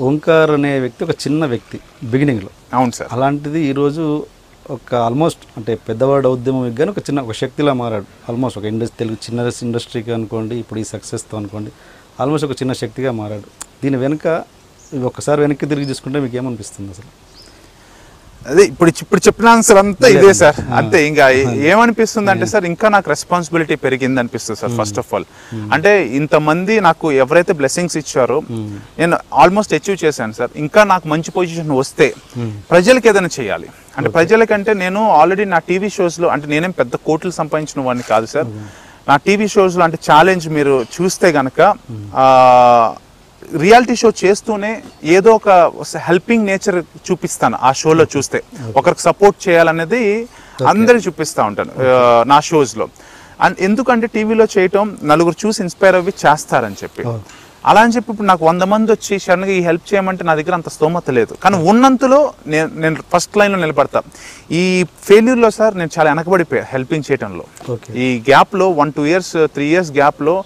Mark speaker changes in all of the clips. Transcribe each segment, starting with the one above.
Speaker 1: ఓంకార్ అనే వ్యక్తి ఒక చిన్న వ్యక్తి బిగినింగ్లో.
Speaker 2: అవును సార్.
Speaker 1: అలాంటిది ఈరోజు ఒక ఆల్మోస్ట్ అంటే పెద్దవాడు ఉద్యమం కానీ ఒక శక్తిలా మారాడు. ఆల్మోస్ట్ ఒక తెలుగు చిన్న ఇండస్ట్రీకి అనుకోండి, ఇప్పుడు ఈ సక్సెస్తో అనుకోండి, ఆల్మోస్ట్ ఒక చిన్న శక్తిగా మారాడు. దీని వెనుక ఒకసారి వెనక్కి తిరిగి చూసుకుంటే మీకు ఏమనిపిస్తుంది అసలు?
Speaker 2: అదే ఇప్పుడు చెప్పిన ఆన్సర్ అంతా ఇదే సార్. అంతే. ఇంకా ఏమనిపిస్తుంది అంటే సార్, ఇంకా నాకు రెస్పాన్సిబిలిటీ పెరిగింది అనిపిస్తుంది సార్. ఫస్ట్ ఆఫ్ ఆల్ అంటే ఇంతమంది నాకు ఎవరైతే బ్లెస్సింగ్స్ ఇచ్చారో నేను ఆల్మోస్ట్ అచీవ్ చేశాను సార్. ఇంకా నాకు మంచి పొజిషన్ వస్తే ప్రజలకి ఏదైనా చేయాలి అంటే, ప్రజలకంటే నేను ఆల్రెడీ నా టీవీ షోస్లో అంటే నేనేం పెద్ద కోట్లు సంపాదించిన వాడిని కాదు సార్. నా టీవీ షోస్లో అంటే ఛాలెంజ్ మీరు చూస్తే గనక రియాలిటీ షో చేస్తూనే ఏదో ఒక హెల్పింగ్ నేచర్ చూపిస్తాను ఆ షోలో. చూస్తే ఒకరికి సపోర్ట్ చేయాలనేది అందరికి చూపిస్తూ ఉంటాను నా షోస్లో. అండ్ ఎందుకంటే టీవీలో చేయటం నలుగురు చూసి ఇన్స్పైర్ అవ్వి చేస్తారని చెప్పి, అలా అని చెప్పి ఇప్పుడు నాకు 100 మంది వచ్చి సడన్గా ఈ హెల్ప్ చేయమంటే నా దగ్గర అంత స్తోమత లేదు. కానీ ఉన్నంతలో నేను ఫస్ట్ లైన్లో నిలబడతా. ఈ ఫెయిల్యూర్లో సార్ నేను చాలా వెనకబడిపోయా హెల్పింగ్ చేయటంలో. ఈ గ్యాప్లో 1-2 years 3 years గ్యాప్లో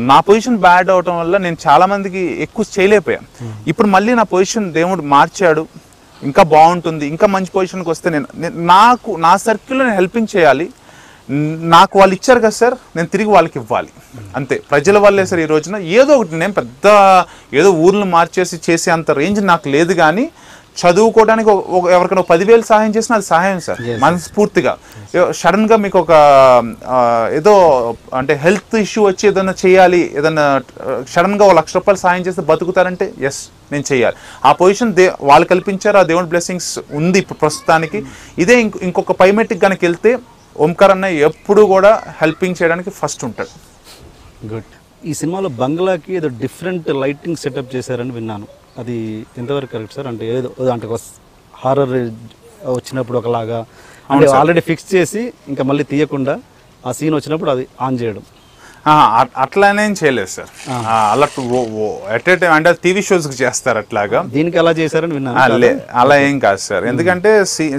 Speaker 2: నా పొజిషన్ బ్యాడ్ అవటం వల్ల నేను చాలా మందికి ఎక్కువ చేయలేకపోయాను. ఇప్పుడు మళ్ళీ నా పొజిషన్ దేవుడు మార్చాడు, ఇంకా బాగుంటుంది. ఇంకా మంచి పొజిషన్కి వస్తే నా సర్కిల్లో నేను హెల్పింగ్ చేయాలి. నాకు వాళ్ళు ఇచ్చారు కదా సార్, నేను తిరిగి వాళ్ళకి ఇవ్వాలి అంతే. ప్రజల వల్లే సార్ ఈ రోజున ఏదో ఒకటి. నేను పెద్ద ఏదో ఊర్లు మార్చేసి చేసే అంత రేంజ్ నాకు లేదు, కానీ చదువుకోవడానికి ఎవరికైనా 10,000 సహాయం చేసినా అది సహాయం సార్, మనస్ఫూర్తిగా. సడన్గా మీకు ఒక ఏదో అంటే హెల్త్ ఇష్యూ వచ్చి ఏదైనా చేయాలి, ఏదైనా సడన్గా ₹1,00,000 సహాయం చేస్తే బతుకుతారంటే ఎస్ నేను చేయాలి. ఆ పొజిషన్ వాళ్ళు కల్పించారు, ఆ దేవుడి బ్లెస్సింగ్స్ ఉంది ఇప్పుడు ప్రస్తుతానికి. ఇదే ఇంకొక పైమెట్టికి కనుక వెళ్తే ఓంకార్ అన్న ఎప్పుడు కూడా హెల్పింగ్ చేయడానికి ఫస్ట్ ఉంటాడు.
Speaker 1: గుడ్. ఈ సినిమాలో బంగ్లాకి ఏదో డిఫరెంట్ లైటింగ్ సెటప్ చేశారని విన్నాను. అది ఎంతవరకు కరెక్ట్ సార్? అంటే ఏదో అంటే హారర్ వచ్చినప్పుడు ఒకలాగా అంటే ఆల్రెడీ ఫిక్స్ చేసి ఇంకా మళ్ళీ తీయకుండా ఆ సీన్ వచ్చినప్పుడు అది ఆన్ చేయడం,
Speaker 2: అట్లానేం చేయలేదు సార్. అలా ఎట్ ఏ టైం అంటే టీవీ షోస్కి చేస్తారు అట్లాగా.
Speaker 1: దీనికి అలా చేశారని విన్నాను.
Speaker 2: అలా ఏం కాదు సార్. ఎందుకంటే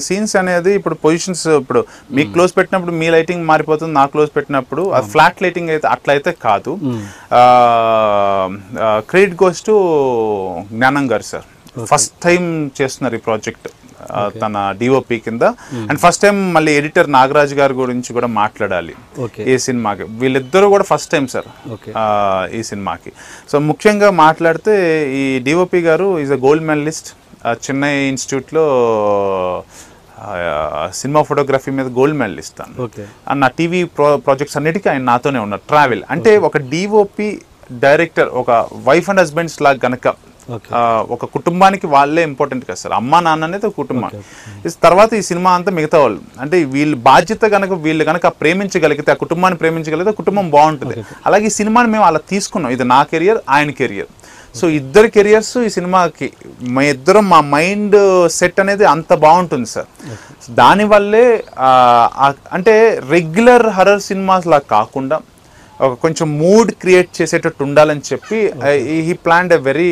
Speaker 2: సీన్స్ అనేది ఇప్పుడు పొజిషన్స్ ఇప్పుడు మీకు క్లోజ్ పెట్టినప్పుడు మీ లైటింగ్ మారిపోతుంది, నా క్లోజ్ పెట్టినప్పుడు అది ఫ్లాట్ లైటింగ్ అయితే అట్లయితే కాదు. క్రెడిట్ గోస్ టు జ్ఞానం గారు సార్. ఫస్ట్ టైం చేస్తున్నారు ఈ ప్రాజెక్ట్ తన డిఓపి కింద. అండ్ ఫస్ట్ టైం మళ్ళీ ఎడిటర్ నాగరాజ్ గారి గురించి కూడా మాట్లాడాలి ఈ సినిమాకి. వీళ్ళిద్దరూ కూడా ఫస్ట్ టైం సార్ ఈ సినిమాకి. సో ముఖ్యంగా మాట్లాడితే ఈ డిఓపి గారు is a gold medalist Chennai ఇన్స్టిట్యూట్లో సినిమా ఫోటోగ్రఫీ మీద గోల్డ్ మెడల్ ఇస్తాను. అండ్ నా టీవీ ప్రాజెక్ట్స్ అన్నిటికీ ఆయన నాతోనే ఉన్నారు. ట్రావెల్ అంటే ఒక డిఓపి డైరెక్టర్ ఒక వైఫ్ అండ్ హస్బెండ్స్ లాగా గనక ఒక కుటుంబానికి వాళ్ళే ఇంపార్టెంట్ కదా సార్. అమ్మ నాన్న అనేది ఒక కుటుంబం. తర్వాత ఈ సినిమా అంతా మిగతా వాళ్ళు అంటే వీళ్ళ బాధ్యత కనుక వీళ్ళు కనుక ప్రేమించగలిగితే, ఆ కుటుంబాన్ని ప్రేమించగలిగితే కుటుంబం బాగుంటుంది. అలాగే ఈ సినిమాని మేము అలా తీసుకున్నాం. ఇది నా కెరియర్, ఆయన కెరియర్. సో ఇద్దరు కెరియర్స్ ఈ సినిమాకి మా మైండ్ సెట్ అనేది అంత బాగుంటుంది సార్. దానివల్లే అంటే రెగ్యులర్ హర్రర్ సినిమాస్ లా కాకుండా ఒక కొంచెం మూడ్ క్రియేట్ చేసేటట్టు ఉండాలని చెప్పి he planned a very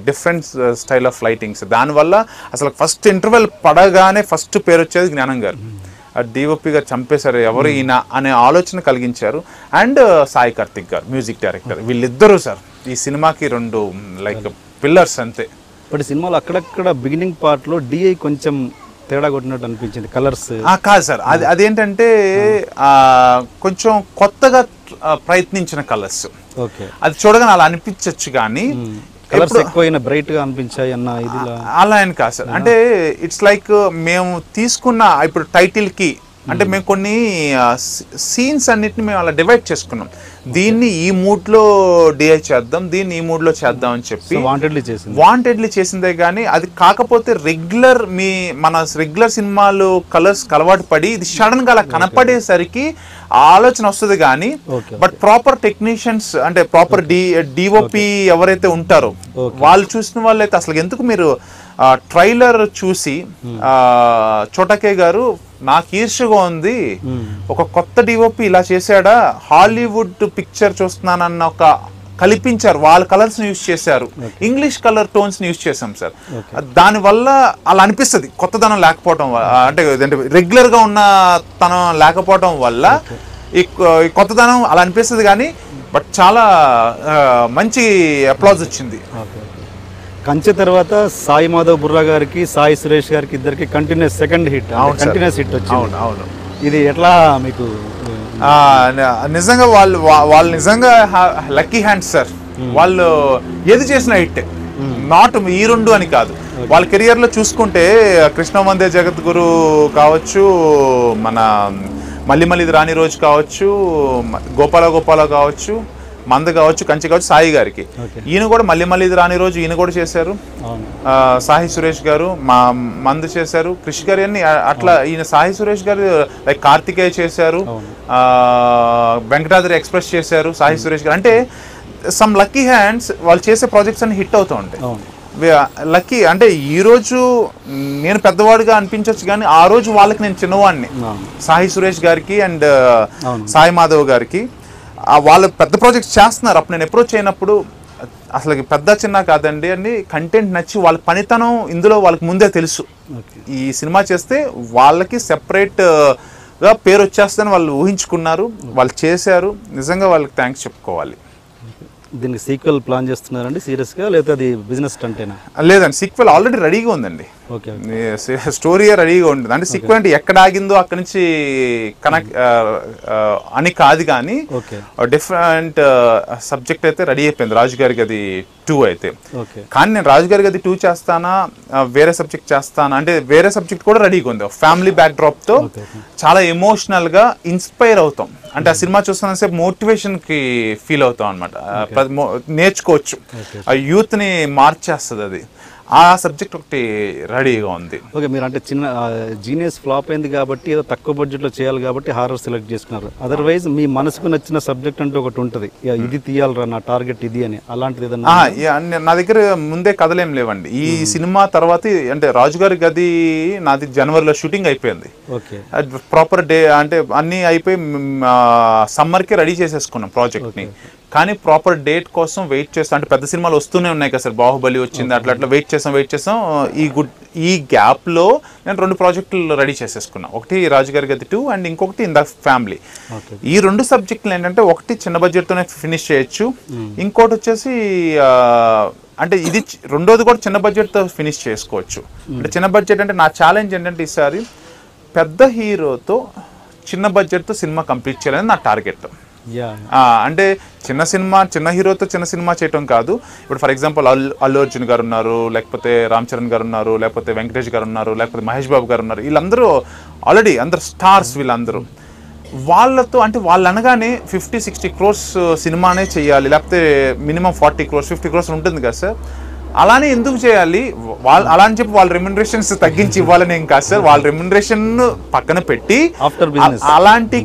Speaker 2: different style of lightings. దానివల్ల అసలు ఫస్ట్ ఇంటర్వెల్ పడగానే ఫస్ట్ పేరు వచ్చేది జ్ఞానం గారు. డిఓపి గారు చంపేశారు ఎవరు ఈయన అనే ఆలోచన కలిగించారు. అండ్ సాయి కార్తిక్ గారు మ్యూజిక్ డైరెక్టర్. వీళ్ళిద్దరూ సార్ ఈ సినిమాకి 2 లైక్ పిల్లర్స్ అంతే.
Speaker 1: బట్ సినిమాలో అక్కడక్కడ బిగినింగ్ పార్ట్లో డిఐ కొంచెం తేడా కొట్టినట్టు అనిపించింది. కలర్స్
Speaker 2: కాదు సార్, అదేంటంటే కొంచెం కొత్తగా ప్రయత్నించిన కలర్స్. అది చూడగానే అలా అనిపించచ్చు, కానీ
Speaker 1: కలర్స్ ఎక్కువైన బ్రైట్ గా అనిపించాయి అన్న ఇది
Speaker 2: అలా అని కాదు సార్. అంటే ఇట్స్ లైక్ మేము తీసుకున్న ఇప్పుడు టైటిల్ కి అంటే మేము కొన్ని సీన్స్ అన్నిటిని మేము అలా డివైడ్ చేసుకున్నాం. దీన్ని ఈ మూడ్ లో డిఐ చేద్దాం, దీన్ని ఈ మూడ్ లో చేద్దాం అని చెప్పి వాంటెడ్లీ చేసిందే. కానీ అది కాకపోతే మన రెగ్యులర్ సినిమాలు కలర్స్ అలవాటు పడి ఇది సడన్ గా అలా కనపడేసరికి ఆలోచన వస్తుంది. కానీ బట్ ప్రాపర్ టెక్నీషియన్స్ అంటే ప్రాపర్ డిఓపి ఎవరైతే ఉంటారో వాళ్ళు చూసిన వాళ్ళు అయితే అసలు ఎందుకు మీరు ట్రైలర్ చూసి చోటకే గారు నాకు ఈర్ష్యగా ఉంది, ఒక కొత్త డిఓపి ఇలా చేశాడా, హాలీవుడ్ పిక్చర్ చూస్తున్నానన్న ఒక కల్పించారు. వాళ్ళ కలర్స్ యూజ్ చేశారు, ఇంగ్లీష్ కలర్ టోన్స్ యూజ్ చేసాం సార్. దానివల్ల అలా అనిపిస్తుంది కొత్తదనం లేకపోవడం అంటే రెగ్యులర్ గా ఉన్న తనం లేకపోవడం వల్ల ఈ కొత్తదనం అలా అనిపిస్తుంది. కానీ బట్ చాలా మంచి అప్లాజ్ వచ్చింది.
Speaker 1: కంచె తర్వాత సాయి మాధవ్ బుర్రా గారికి సాయి సురేష్ గారికి ఇద్దరికి continuous second hit, continuous hit వచ్చింది.
Speaker 2: అవును.
Speaker 1: ఇది ఎట్లా మీకు?
Speaker 2: నిజంగా వాళ్ళు నిజంగా లక్కీ హ్యాండ్స్ సార్. వాళ్ళు ఏది చేసిన హిట్, నాట్ ఈ రెండు అని కాదు. వాళ్ళ కెరియర్ లో చూసుకుంటే కృష్ణ వందే జగద్గురు కావచ్చు, మన మళ్ళీ మళ్ళీ రాని రోజు కావచ్చు, గోపాల కావచ్చు, మంద కావచ్చు, కంచి కావచ్చు, సాయి గారికి ఈయన కూడా మళ్ళీ మళ్ళీ రాని రోజు ఈయన కూడా చేశారు. సాయి సురేష్ గారు మందు చేశారు, క్రిష్ గారు అన్ని అట్లా. ఈయన సాయి సురేష్ గారు లైక్ కార్తికేయ చేశారు, వెంకటాద్రి ఎక్స్ప్రెస్ చేశారు సాయి సురేష్ గారు. అంటే సమ్ లక్కీ హ్యాండ్స్ వాళ్ళు చేసే ప్రాజెక్ట్స్ అన్ని హిట్ అవుతూ ఉంటాయి. లక్కీ అంటే ఈ రోజు నేను పెద్దవాడుగా అనిపించవచ్చు కానీ ఆ రోజు వాళ్ళకి నేను చిన్నవాడిని. సాయి సురేష్ గారికి అండ్ సాయి మాధవ్ గారికి వాళ్ళు పెద్ద ప్రాజెక్ట్స్ చేస్తున్నారు. అప్పుడు నేను అప్రోచ్ అయినప్పుడు అసలు పెద్ద చిన్న కాదండి అని, కంటెంట్ నచ్చి వాళ్ళ పనితనం ఇందులో వాళ్ళకి ముందే తెలుసు. ఈ సినిమా చేస్తే వాళ్ళకి సెపరేట్ గా పేరు వచ్చేస్తుందని వాళ్ళు ఊహించుకున్నారు, వాళ్ళు చేశారు. నిజంగా వాళ్ళకి థ్యాంక్స్ చెప్పుకోవాలి.
Speaker 1: దీనికి సీక్వెల్ ప్లాన్ చేస్తున్నారండి సీరియస్గా, లేదా అది బిజినెస్ స్టంటేనా?
Speaker 2: లేదండి, సీక్వెల్ ఆల్రెడీ రెడీగా ఉందండి. స్టోరీ రెడీగా ఉంటుంది. అంటే సీక్వెల్ అంటే ఎక్కడ ఆగిందో అక్కడి నుంచి కనెక్ట్ అని కాదు కానీ డిఫరెంట్ సబ్జెక్ట్ అయితే రెడీ అయిపోయింది. రాజుగారి గది 2 అయితే. కానీ నేను రాజుగారి గది 2 చేస్తానా వేరే సబ్జెక్ట్ చేస్తానా అంటే వేరే సబ్జెక్ట్ కూడా రెడీగా ఉంది. ఫ్యామిలీ బ్యాక్ డ్రాప్ తో చాలా ఎమోషనల్ గా ఇన్స్పైర్ అవుతాం. అంటే ఆ సినిమా చూస్తున్న సేపు మోటివేషన్ కి ఫీల్ అవుతాం అనమాట. నేర్చుకోవచ్చు, ఆ యూత్ ని మార్చేస్తుంది అది. ఆ సబ్జెక్ట్ ఒకటి రెడీగా ఉంది.
Speaker 1: ఓకే, మీరు అంటే చిన్న జీనియస్ ఫ్లాప్ అయింది కాబట్టి ఏదో తక్కువ బడ్జెట్లో చేయాలి కాబట్టి హారర్ సెలెక్ట్ చేసుకున్నారు. అదర్వైజ్ మీ మనసుకు నచ్చిన సబ్జెక్ట్ అంటే ఒకటి ఉంటుంది, ఇది తీయాలరా నా టార్గెట్ ఇది అని, అలాంటిది ఏదన్నా?
Speaker 2: నా దగ్గర ముందే కథలేం లేవండి. ఈ సినిమా తర్వాత అంటే రాజుగారి గది నాది జనవరిలో షూటింగ్ అయిపోయింది.
Speaker 1: ఓకే,
Speaker 2: ప్రాపర్ డే అంటే అన్ని అయిపోయి సమ్మర్కి రెడీ చేసేసుకున్నాం ప్రాజెక్ట్ని. కానీ ప్రాపర్ డేట్ కోసం వెయిట్ చేస్తాం. అంటే పెద్ద సినిమాలు వస్తూనే ఉన్నాయి కదా సార్, బాహుబలి వచ్చింది, అట్లా వెయిట్ చేస్తాం. ఈ గ్యాప్లో నేను 2 ప్రాజెక్టులు రెడీ చేసేసుకున్నాను. ఒకటి రాజుగారి గది 2 అండ్ ఇంకొకటి ఇన్ ద ఫ్యామిలీ. ఈ 2 సబ్జెక్టులు ఏంటంటే ఒకటి చిన్న బడ్జెట్తోనే ఫినిష్ చేయొచ్చు, ఇంకోటి వచ్చేసి అంటే ఇది రెండోది కూడా చిన్న బడ్జెట్తో ఫినిష్ చేసుకోవచ్చు. అంటే చిన్న బడ్జెట్ అంటే నా ఛాలెంజ్ ఏంటంటే ఈసారి పెద్ద హీరోతో చిన్న బడ్జెట్తో సినిమా కంప్లీట్ చేయాలని నా టార్గెట్. అంటే చిన్న హీరోతో చిన్న సినిమా చేయటం కాదు. ఇప్పుడు ఫర్ ఎగ్జాంపుల్ అల్లు అర్జున్ గారు ఉన్నారు, లేకపోతే రామ్ చరణ్ గారు ఉన్నారు, లేకపోతే వెంకటేష్ గారు ఉన్నారు, లేకపోతే మహేష్ బాబు గారు ఉన్నారు. వీళ్ళందరూ ఆల్రెడీ అందరు స్టార్స్. వీళ్ళందరూ వాళ్ళతో అంటే వాళ్ళు అనగానే 50-60 crores సినిమానే చేయాలి, లేకపోతే మినిమం 40 crores 50 crores ఉంటుంది కదా సార్. అలానే ఎందుకు చేయాలి అలా అని చెప్పి వాళ్ళ రెమ్యునరేషన్స్ తగ్గించి ఇవ్వాలని ఏం కాదు సార్. వాళ్ళ రెమ్యునరేషన్ పక్కన పెట్టి అలాంటి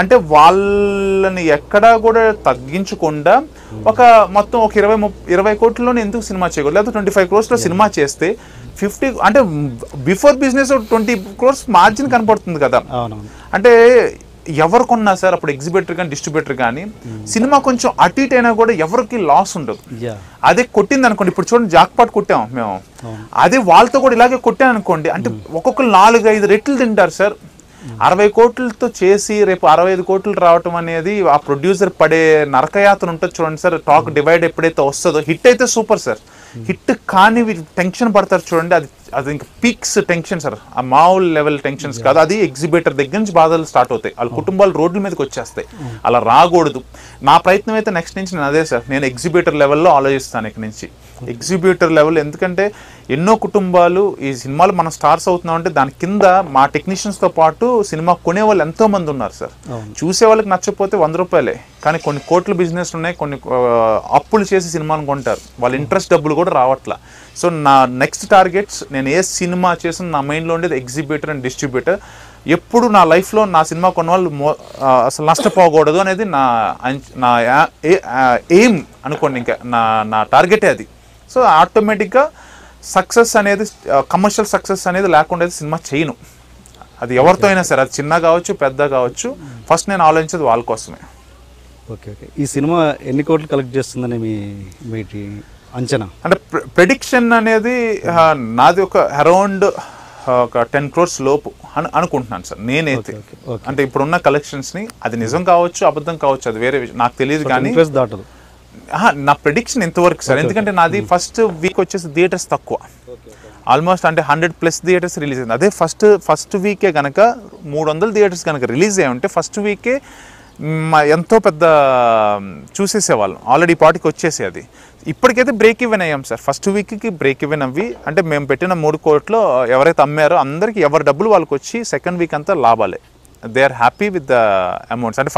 Speaker 2: అంటే వాళ్ళని ఎక్కడా కూడా తగ్గించకుండా మొత్తం ఒక 20 కోట్లలోనే ఎందుకు సినిమా చేయకూడదు, లేకపోతే 25 crores లో సినిమా చేస్తే 50 అంటే బిఫోర్ బిజినెస్ 20 crores మార్జిన్ కనపడుతుంది కదా. అంటే ఎవరు కొన్నా సార్ అప్పుడు ఎగ్జిబిటర్ కానీ డిస్ట్రిబ్యూటర్ కానీ సినిమా కొంచెం అటు ఇటు అయినా కూడా ఎవరికి లాస్ ఉండదు. అదే కొట్టింది అనుకోండి, ఇప్పుడు చూడండి జాక్పాట్ కొట్టాం మేము, అదే వాళ్ళతో కూడా ఇలాగే కొట్టాను అనుకోండి, అంటే ఒక్కొక్కరు 4-5 రెట్లు తింటారు సార్. 60 కోట్లతో చేసి రేపు 65 కోట్లు రావటం అనేది ఆ ప్రొడ్యూసర్ పడే నరకయాతన ఉంటుంది చూడండి సార్. టాక్ డివైడ్ ఎప్పుడైతే వస్తుందో హిట్ అయితే సూపర్ సార్, హిట్ కానీ టెన్షన్ పడతారు చూడండి, అది ఇంకా పీక్స్ టెన్షన్ సార్. ఆ మామూలు లెవెల్ టెన్షన్స్ కాదు, అది ఎగ్జిబిటర్ దగ్గర నుంచి బాధలు స్టార్ట్ అవుతాయి. వాళ్ళ కుటుంబాలు రోడ్ల మీదకి వచ్చేస్తాయి. అలా రాకూడదు. నా ప్రయత్నం అయితే నెక్స్ట్ నుంచి నేను అదే సార్, నేను ఎగ్జిబిటర్ లెవెల్లో ఆలోచిస్తాను ఇక్కడి నుంచి. ఎగ్జిబిటర్ లెవెల్ ఎందుకంటే ఎన్నో కుటుంబాలు ఈ సినిమాలు మనం స్టార్స్ అవుతున్నాం అంటే దాని కింద మా టెక్నీషియన్స్తో పాటు సినిమా కొనే వాళ్ళు ఎంతో మంది ఉన్నారు సార్. చూసే వాళ్ళకి నచ్చకపోతే 100 రూపాయలే, కానీ కొన్ని కోట్ల బిజినెస్ ఉన్నాయి, కొన్ని అప్పులు చేసి సినిమాను కొంటారు, వాళ్ళ ఇంట్రెస్ట్ డబ్బులు కూడా రావట్లా. సో నా నెక్స్ట్ టార్గెట్స్ నేను ఏ సినిమా చేసిన నా మైండ్లో ఉండేది ఎగ్జిబిటర్ అండ్ డిస్ట్రిబ్యూటర్. ఎప్పుడు నా లైఫ్లో నా సినిమా కొన్న వాళ్ళు అసలు నష్టపోకూడదు అనేది నా ఎయిమ్ అనుకోండి, ఇంకా నా టార్గెటే అది. సో ఆటోమేటిక్గా సక్సెస్ అనేది కమర్షియల్ సక్సెస్ అనేది లేకుండా సినిమా చేయను. అది ఎవరితో అయినా సరే, అది చిన్న కావచ్చు పెద్ద కావచ్చు, ఫస్ట్ నేను ఆలోచించేది వాళ్ళ కోసమే.
Speaker 1: ఓకే ఓకే, ఈ సినిమా ఎన్ని కోట్లు కలెక్ట్ చేస్తుందని మీ అంచనా? అంటే
Speaker 2: ప్రెడిక్షన్ అనేది నాది ఒక అరౌండ్ ఒక 10 crores లోపు అనుకుంటున్నాను సార్ నేనైతే. అంటే ఇప్పుడున్న కలెక్షన్స్ని, అది నిజం కావచ్చు అబద్ధం కావచ్చు, అది వేరే నాకు తెలియదు, కానీ నా ప్రెడిక్షన్ ఎంతవరకు సార్, ఎందుకంటే నాది ఫస్ట్ వీక్ వచ్చేసి థియేటర్స్ తక్కువ, ఆల్మోస్ట్ అంటే 100+ థియేటర్స్ రిలీజ్ అయింది. అదే ఫస్ట్ వీకే కనుక 300 థియేటర్స్ కనుక రిలీజ్ అయ్యి ఉంటే ఫస్ట్ వీకే ఎంతో పెద్ద చూసేసేవాళ్ళం, ఆల్రెడీ పాటికి వచ్చేసేది. ఇప్పటికైతే బ్రేక్ ఈవెన్ అయ్యాం సార్, ఫస్ట్ వీక్కి బ్రేక్ ఈవెన్ అవ్వి, అంటే మేము పెట్టిన 3 కోట్లు ఎవరైతే అమ్మారో అందరికీ ఎవరి డబ్బులు వాళ్ళకి వచ్చి సెకండ్ వీక్ అంతా లాభాలే. They are happy with the amounts. అంటే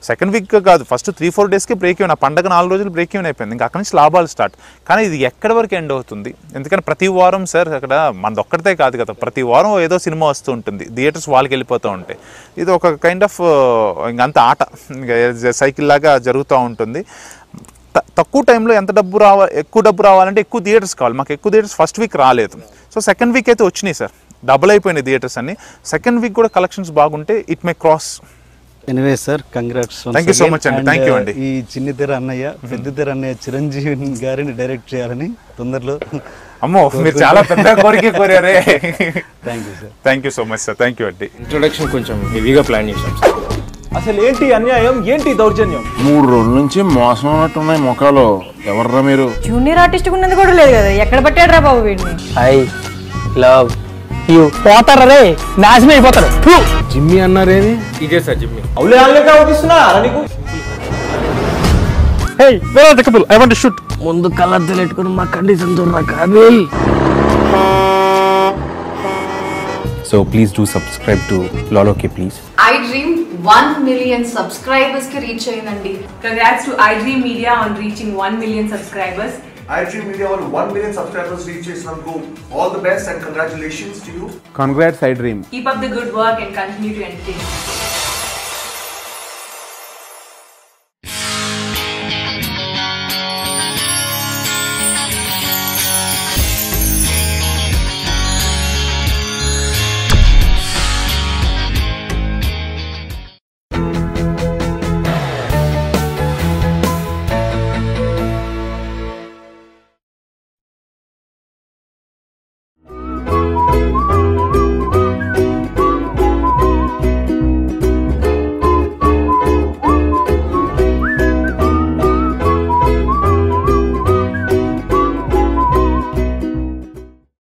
Speaker 2: సెకండ్ వీక్ కాదు, ఫస్ట్ 3-4 డేస్కి బ్రేక్ ఈవెన్, ఆ పండగ 4 రోజులు బ్రేక్ ఈవెన్ అయిపోయింది, ఇంకా అక్కడి నుంచి లాభాలు స్టార్ట్. కానీ ఇది ఎక్కడి వరకు ఎండ్ అవుతుంది, ఎందుకంటే ప్రతి వారం సార్ అక్కడ మనది ఒక్కడితే కాదు కదా, ప్రతి వారం ఏదో సినిమా వస్తూ ఉంటుంది, థియేటర్స్ వాళ్ళకి వెళ్ళిపోతూ ఉంటాయి. ఇది ఒక కైండ్ ఆఫ్ ఇంకంత ఆట, ఇంకా సైకిల్ లాగా జరుగుతూ ఉంటుంది. తక్కువ టైంలో ఎక్కువ డబ్బు రావాలంటే ఎక్కువ థియేటర్స్ కావాలి. మాకు ఎక్కువ థియేటర్స్ ఫస్ట్ వీక్ రాలేదు, సో సెకండ్ వీక్ అయితే వచ్చినాయి సార్, డబుల్ అయిపోయినాయి థియేటర్స్ అన్ని. సెకండ్ వీక్ కూడా కలెక్షన్స్ బాగుంటే it may cross.
Speaker 1: Anyway sir, congrats.
Speaker 2: Thank you so much అండి, థ్యాంక్ యూ అండి.
Speaker 1: ఈ చిన్ని తెర అన్నయ్య పెద్ద తెర అన్నయ్య చిరంజీవి గారిని డైరెక్ట్ చేయాలని తొందరలో.
Speaker 2: అమ్మో, మీరు చాలా పెద్ద కోరికే కోరారే.
Speaker 1: Thank you sir.
Speaker 2: Thank you so much sir, thank you అండి.
Speaker 3: ఇంట్రొడక్షన్ కొంచెం హెవీగా ప్లాన్ చేశాం సార్.
Speaker 4: అసలు ఏంటి అన్యాయం, ఏంటి దౌర్జన్యం?
Speaker 5: 3 రోజుల నుంచి మోసం ఉన్నట్టున్నాయి మొఖాలు. ఎవర్రా మీరు?
Speaker 6: జూనియర్ ఆర్టిస్ట్ ఉన్నది కూడా లేదు కదా, ఎక్కడ పట్టాడు రా బాబు వీడిని?
Speaker 4: I love you. పోతారా రే, నాశనం అయిపోతారు.
Speaker 3: జిమ్మి అన్నారేమి? ఇదే సార్ జిమ్మి.
Speaker 4: అవులే ఆన్లైన్ అవుపిస్తున్నా నీకు. Hey where are the couple, I want to shoot.
Speaker 3: ముందు కలర్ తెలెట్టుకుని మా కండిషన్ చూడరా Kaabil.
Speaker 7: So please do subscribe to Lolo K please.
Speaker 8: iDream 1 million subscribers ki reach ayinandi.
Speaker 9: Congrats to iDream Media on reaching 1 million subscribers.
Speaker 10: iDream Media on 1 million subscribers reach Sangu. All the best and congratulations to you.
Speaker 7: Congrats iDream.
Speaker 9: Keep up the good work and continue to entertain.